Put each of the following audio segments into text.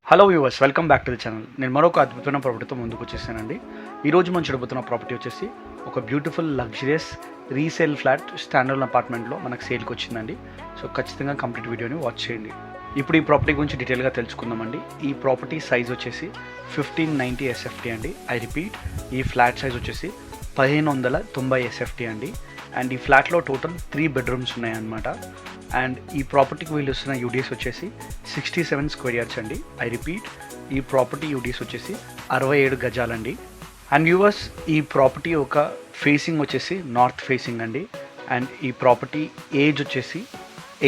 Hello viewers, welcome back to the channel. నేను మరొక అద్భుతమైన ప్రాపర్టీతో ముందుకు వచ్చేసానండి. ఈరోజు మనం చూడబోతున్న ప్రాపర్టీ వచ్చేసి ఒక beautiful luxurious resale flat standard అపార్ట్మెంట్లో మనకు సేల్కి వచ్చిందండి. సో ఖచ్చితంగా కంప్లీట్ వీడియోని వాచ్ చేయండి. ఇప్పుడు ఈ ప్రాపర్టీ గురించి డీటెయిల్గా తెలుసుకుందామండి. ఈ ప్రాపర్టీ సైజ్ వచ్చేసి 1590 SFT అండి. ఐ రిపీట్, ఈ ఫ్లాట్ సైజ్ వచ్చేసి 1590 SFT అండి. అండ్ ఈ ఫ్లాట్లో టోటల్ 3 బెడ్రూమ్స్ ఉన్నాయన్నమాట. అండ్ ఈ ప్రాపర్టీకి వీళ్ళు వస్తున్న యూడిఎస్ వచ్చేసి 67 స్క్వేర్ యార్డ్స్ అండి. ఐ రిపీట్, ఈ ప్రాపర్టీ యూడిఎస్ వచ్చేసి 67 గజాలండి. అండ్ వ్యూవర్స్, ఈ ప్రాపర్టీ ఒక ఫేసింగ్ వచ్చేసి నార్త్ ఫేసింగ్ అండి. అండ్ ఈ ప్రాపర్టీ ఏజ్ వచ్చేసి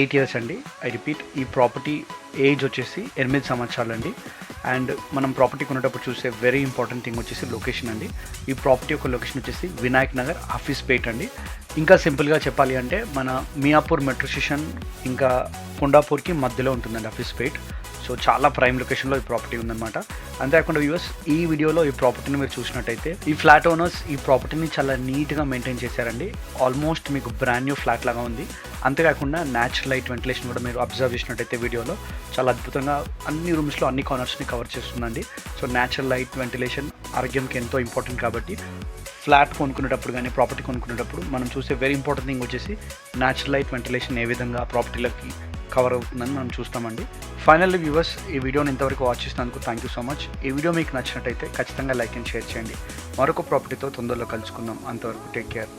8 years అండి. ఐ రిపీట్, ఈ ప్రాపర్టీ ఏజ్ వచ్చేసి 8 సంవత్సరాలు అండి. అండ్ మనం ప్రాపర్టీ కొనేటప్పుడు చూసే వెరీ ఇంపార్టెంట్ థింగ్ వచ్చేసి లొకేషన్ అండి. ఈ ప్రాపర్టీ యొక్క లొకేషన్ వచ్చేసి వినాయక్ నగర్ ఆఫీస్ పేట్ అండి. ఇంకా సింపుల్గా చెప్పాలి అంటే మన మియాపూర్ మెట్రో స్టేషన్ ఇంకా కొండాపూర్కి మధ్యలో ఉంటుందండి ఆఫీస్ పేట్. సో చాలా ప్రైమ్ లొకేషన్లో ఈ ప్రాపర్టీ ఉందన్నమాట. అంతేకాకుండా వ్యూవర్స్, ఈ వీడియోలో ఈ ప్రాపర్టీని మీరు చూసినట్టయితే ఈ ఫ్లాట్ ఓనర్స్ ఈ ప్రాపర్టీని చాలా నీట్గా మెయింటైన్ చేశారండి. ఆల్మోస్ట్ మీకు బ్రాండ్ న్యూ ఫ్లాట్ లాగా ఉంది. అంతేకాకుండా న్యాచురల్ లైట్ వెంటిలేషన్ కూడా మీరు అబ్జర్వ్ చేసినట్టయితే వీడియోలో చాలా అద్భుతంగా అన్ని రూమ్స్లో అన్ని కార్నర్స్ని కవర్ చేస్తుందండి. సో న్యాచురల్ లైట్ వెంటిలేషన్ ఆరోగ్యంకి ఎంతో ఇంపార్టెంట్ కాబట్టి ఫ్లాట్ కొనుక్కునేటప్పుడు కానీ ప్రాపర్టీ కొనుక్కునేటప్పుడు మనం చూసే వెరీ ఇంపార్టెంట్ థింగ్ వచ్చేసి న్యాచురల్ లైట్ వెంటిలేషన్ ఏ విధంగా ప్రాపర్టీలకి కవర్ అవుతుందని మనం చూస్తామండి. ఫైనల్లీ వ్యూవర్స్, ఈ వీడియోని ఇంతవరకు వాచ్ చేసినందుకు థ్యాంక్ యూ సో మచ్. ఈ వీడియో మీకు నచ్చినట్టయితే ఖచ్చితంగా లైక్ అండ్ షేర్ చేయండి. మరొక ప్రాపర్టీతో తొందరలో కలుసుకుందాం. అంతవరకు టేక్ కేర్.